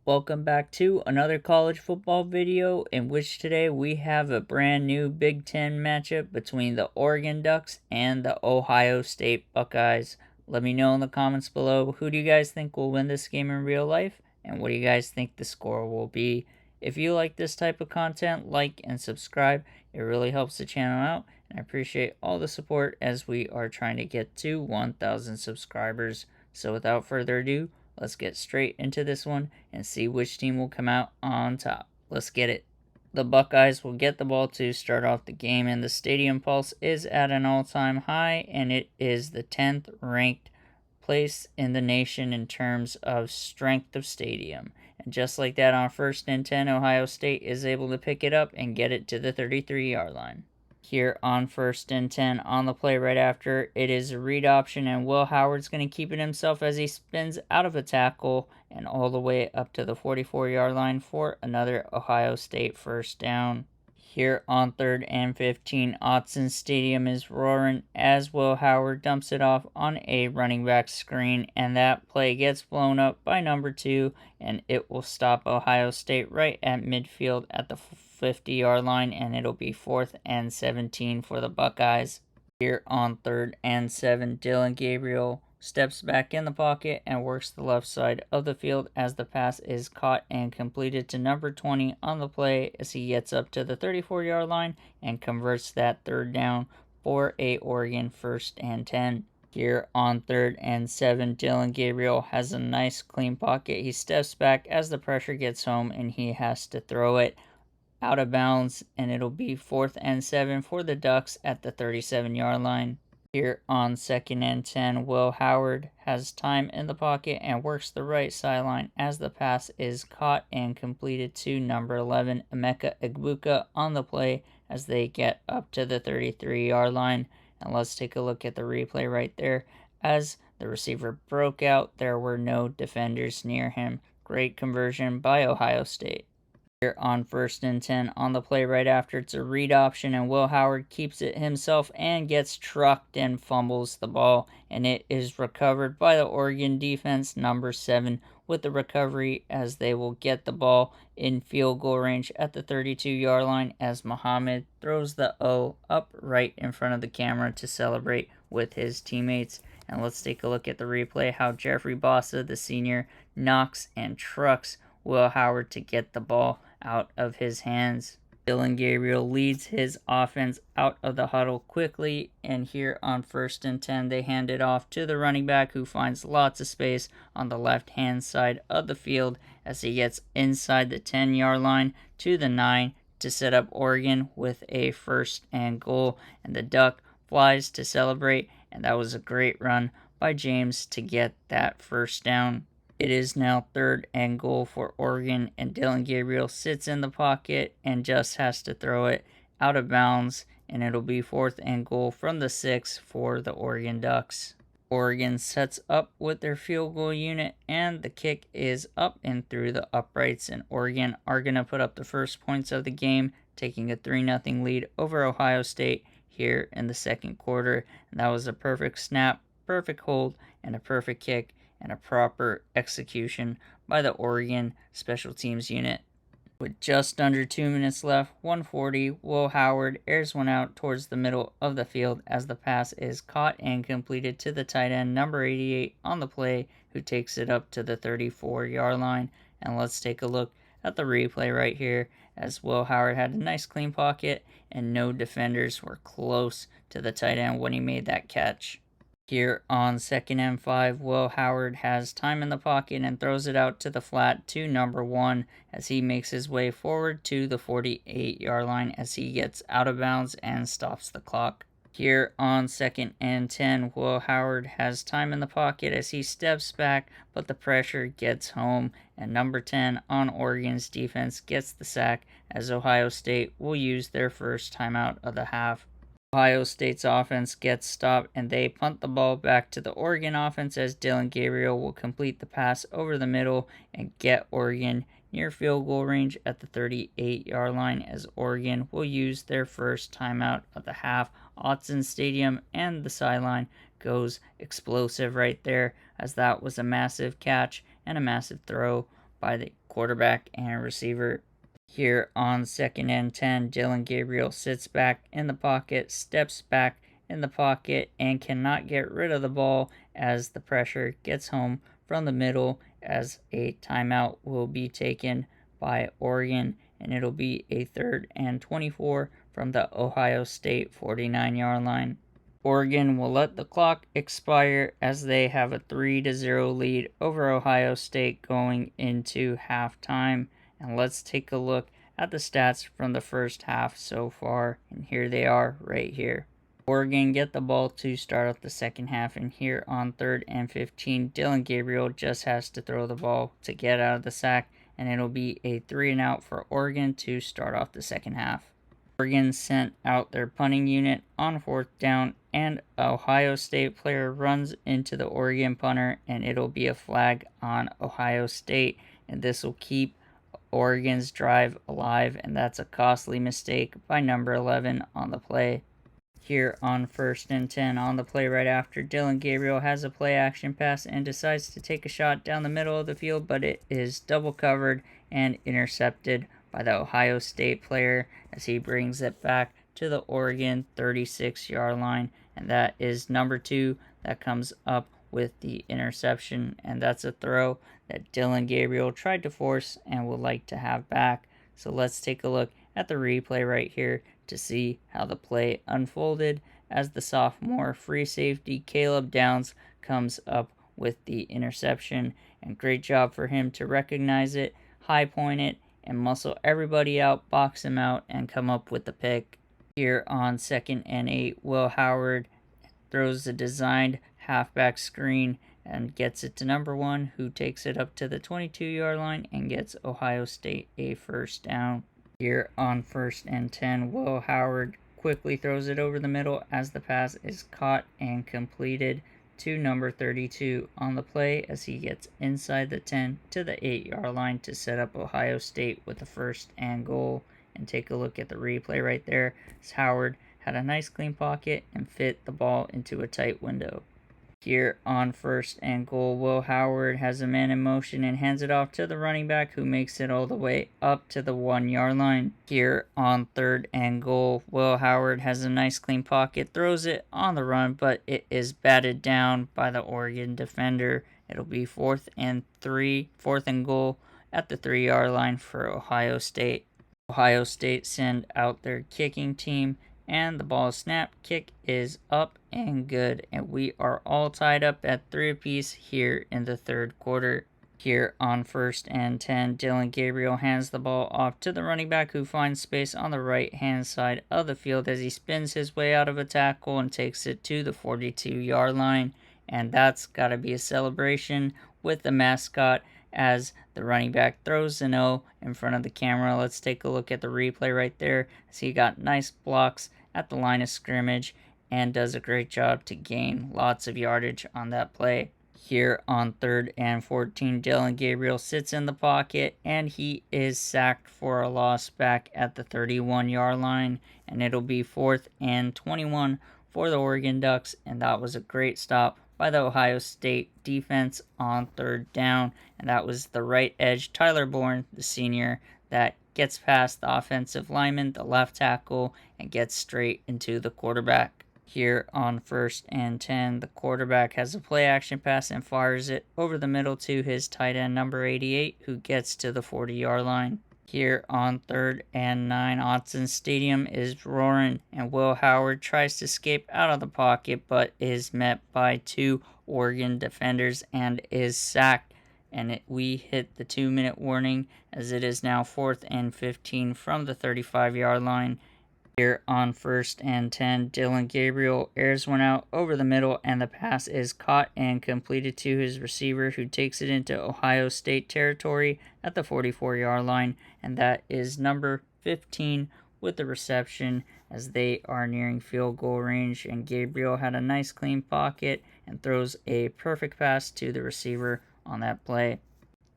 Welcome back to another college football video in which today we have a brand new Big Ten matchup between the Oregon Ducks and the Ohio State Buckeyes. Let me know in the comments below, who do you guys think will win this game in real life, and what do you guys think the score will be? If you like this type of content, like and subscribe. It really helps the channel out, and I appreciate all the support as we are trying to get to 1,000 subscribers. So without further ado, let's get straight into this one and see which team will come out on top. Let's get it. The Buckeyes will get the ball to start off the game, and the stadium pulse is at an all-time high, and it is the 10th ranked place in the nation in terms of strength of stadium. And just like that, on 1st and 10, Ohio State is able to pick it up and get it to the 33-yard line. Here on 1st and 10, on the play right after, it is a read option, and Will Howard's going to keep it himself as he spins out of a tackle and all the way up to the 44-yard line for another Ohio State first down. Here on 3rd and 15, Autzen Stadium is roaring as Will Howard dumps it off on a running back screen, and that play gets blown up by number 2, and it will stop Ohio State right at midfield at the 50-yard line, and it'll be 4th and 17 for the Buckeyes. Here on 3rd and 7, Dillon Gabriel steps back in the pocket and works the left side of the field as the pass is caught and completed to number 20 on the play as he gets up to the 34-yard line and converts that 3rd down for a Oregon 1st and 10. Here on 3rd and 7, Dillon Gabriel has a nice clean pocket. He steps back as the pressure gets home and he has to throw it out of bounds, and it'll be 4th and 7 for the Ducks at the 37-yard line. Here on 2nd and 10, Will Howard has time in the pocket and works the right sideline as the pass is caught and completed to number 11, Emeka Egbuka, on the play as they get up to the 33-yard line. And let's take a look at the replay right there. As the receiver broke out, there were no defenders near him. Great conversion by Ohio State. Here on 1st and 10, on the play right after, it's a read option, and Will Howard keeps it himself and gets trucked and fumbles the ball, and it is recovered by the Oregon defense, number 7, with the recovery as they will get the ball in field goal range at the 32-yard line as Muhammad throws the O up right in front of the camera to celebrate with his teammates. And let's take a look at the replay, how Jeffrey Bossa, the senior, knocks and trucks Will Howard to get the ball out of his hands. Dillon Gabriel leads his offense out of the huddle quickly, and here on 1st and 10, they hand it off to the running back, who finds lots of space on the left-hand side of the field as he gets inside the 10-yard line to the 9 to set up Oregon with a 1st and goal, and the Duck flies to celebrate, and that was a great run by James to get that first down. It is now 3rd and goal for Oregon, and Dillon Gabriel sits in the pocket and just has to throw it out of bounds, and it'll be 4th and goal from the 6 for the Oregon Ducks. Oregon sets up with their field goal unit, and the kick is up and through the uprights, and Oregon are going to put up the first points of the game, taking a 3-0 lead over Ohio State here in the 2nd quarter. And that was a perfect snap, perfect hold, and a perfect kick, and a proper execution by the Oregon special teams unit. With just under 2 minutes left, 140, Will Howard airs one out towards the middle of the field as the pass is caught and completed to the tight end, number 88, on the play, who takes it up to the 34-yard line. And let's take a look at the replay right here, as Will Howard had a nice clean pocket and no defenders were close to the tight end when he made that catch. Here on 2nd and 5, Will Howard has time in the pocket and throws it out to the flat to number 1 as he makes his way forward to the 48-yard line as he gets out of bounds and stops the clock. Here on 2nd and 10, Will Howard has time in the pocket as he steps back, but the pressure gets home, and number 10 on Oregon's defense gets the sack as Ohio State will use their first timeout of the half. Ohio State's offense gets stopped, and they punt the ball back to the Oregon offense as Dillon Gabriel will complete the pass over the middle and get Oregon near field goal range at the 38-yard line as Oregon will use their first timeout of the half. Autzen Stadium and the sideline goes explosive right there, as that was a massive catch and a massive throw by the quarterback and receiver. Here on 2nd and 10, Dylan Gabriel sits back in the pocket, steps back in the pocket, and cannot get rid of the ball as the pressure gets home from the middle, as a timeout will be taken by Oregon, and it'll be a 3rd and 24 from the Ohio State 49-yard line. Oregon will let the clock expire as they have a 3-0 lead over Ohio State going into halftime. And let's take a look at the stats from the first half so far, and here they are right here. Oregon get the ball to start off the second half, and here on 3rd and 15, Dylan Gabriel just has to throw the ball to get out of the sack, and it'll be a 3-and-out for Oregon to start off the second half. Oregon sent out their punting unit on 4th down, and Ohio State player runs into the Oregon punter, and it'll be a flag on Ohio State, and this will keep Oregon's drive alive, and that's a costly mistake by number 11 on the play. Here on 1st and 10, on the play right after, Dylan Gabriel has a play action pass and decides to take a shot down the middle of the field, but it is double covered and intercepted by the Ohio State player as he brings it back to the Oregon 36-yard line, and that is number 2 that comes up with the interception, and that's a throw that Dylan Gabriel tried to force and would like to have back. So let's take a look at the replay right here to see how the play unfolded as the sophomore free safety Caleb Downs comes up with the interception, and great job for him to recognize it, high point it, and muscle everybody out, box him out, and come up with the pick. Here on 2nd and 8, Will Howard throws the designed halfback screen and gets it to number 1, who takes it up to the 22-yard line and gets Ohio State a first down. Here on 1st and 10, Will Howard quickly throws it over the middle as the pass is caught and completed to number 32 on the play as he gets inside the 10 to the 8-yard line to set up Ohio State with the 1st and goal. And take a look at the replay right there as Howard had a nice clean pocket and fit the ball into a tight window. Here on 1st and goal, Will Howard has a man in motion and hands it off to the running back, who makes it all the way up to the 1-yard line. Here on 3rd and goal, Will Howard has a nice clean pocket, throws it on the run, but it is batted down by the Oregon defender. It'll be 4th and goal at the 3-yard line for Ohio State. Ohio State send out their kicking team, and the ball snap, kick is up and good, and we are all tied up at 3 apiece here in the 3rd quarter. Here on 1st and 10, Dylan Gabriel hands the ball off to the running back, who finds space on the right-hand side of the field as he spins his way out of a tackle and takes it to the 42-yard line, and that's got to be a celebration with the mascot as the running back throws an O in front of the camera. Let's take a look at the replay right there as he got nice blocks at the line of scrimmage and does a great job to gain lots of yardage on that play. Here on 3rd and 14, Dylan Gabriel sits in the pocket and he is sacked for a loss back at the 31-yard line, and it'll be 4th and 21 for the Oregon Ducks, and that was a great stop by the Ohio State defense on 3rd down, and that was the right edge, Tyler Bourne, the senior, that gets past the offensive lineman, the left tackle, and gets straight into the quarterback. Here on 1st and 10, the quarterback has a play action pass and fires it over the middle to his tight end, number 88, who gets to the 40-yard line. Here on 3rd and 9, Autzen Stadium is roaring, and Will Howard tries to escape out of the pocket, but is met by 2 Oregon defenders and is sacked. And we hit the 2-minute warning as it is now 4th and 15 from the 35-yard line. Here on 1st and 10, Dylan Gabriel airs one out over the middle, and the pass is caught and completed to his receiver, who takes it into Ohio State territory at the 44-yard line, and that is number 15 with the reception as they are nearing field goal range, and Gabriel had a nice clean pocket and throws a perfect pass to the receiver on that play.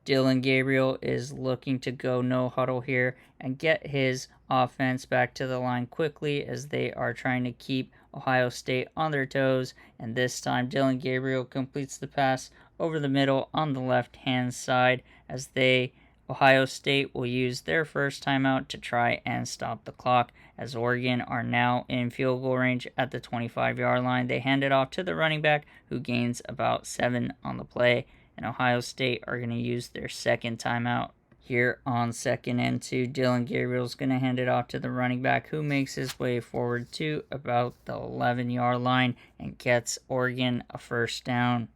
Dylan Gabriel is looking to go no huddle here and get his offense back to the line quickly as they are trying to keep Ohio State on their toes, and this time Dylan Gabriel completes the pass over the middle on the left-hand side as they Ohio State will use their first timeout to try and stop the clock, as Oregon are now in field goal range at the 25-yard line. They hand it off to the running back, who gains about 7 on the play, and Ohio State are going to use their second timeout. Here on 2nd and 2, Dylan Gabriel's going to hand it off to the running back, who makes his way forward to about the 11-yard line and gets Oregon a first down.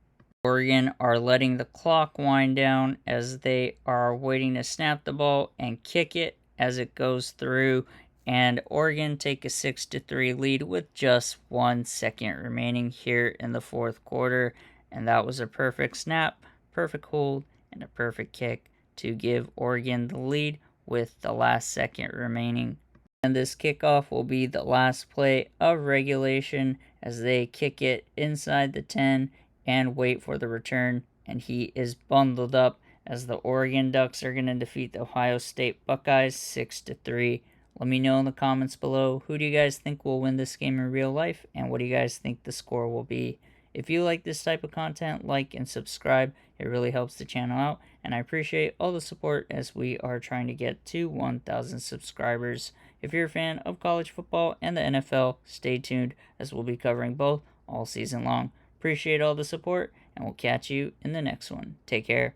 Oregon are letting the clock wind down as they are waiting to snap the ball and kick it as it goes through, and Oregon take a 6-3 lead with just 1 second remaining here in the fourth quarter, and that was a perfect snap, perfect hold, and a perfect kick to give Oregon the lead with the last second remaining. And this kickoff will be the last play of regulation as they kick it inside the 10 and wait for the return, and he is bundled up as the Oregon Ducks are going to defeat the Ohio State Buckeyes 6-3. Let me know in the comments below, who do you guys think will win this game in real life, and what do you guys think the score will be? If you like this type of content, like and subscribe. It really helps the channel out, and I appreciate all the support as we are trying to get to 1,000 subscribers. If you're a fan of college football and the NFL, stay tuned as we'll be covering both all season long. Appreciate all the support, and we'll catch you in the next one. Take care.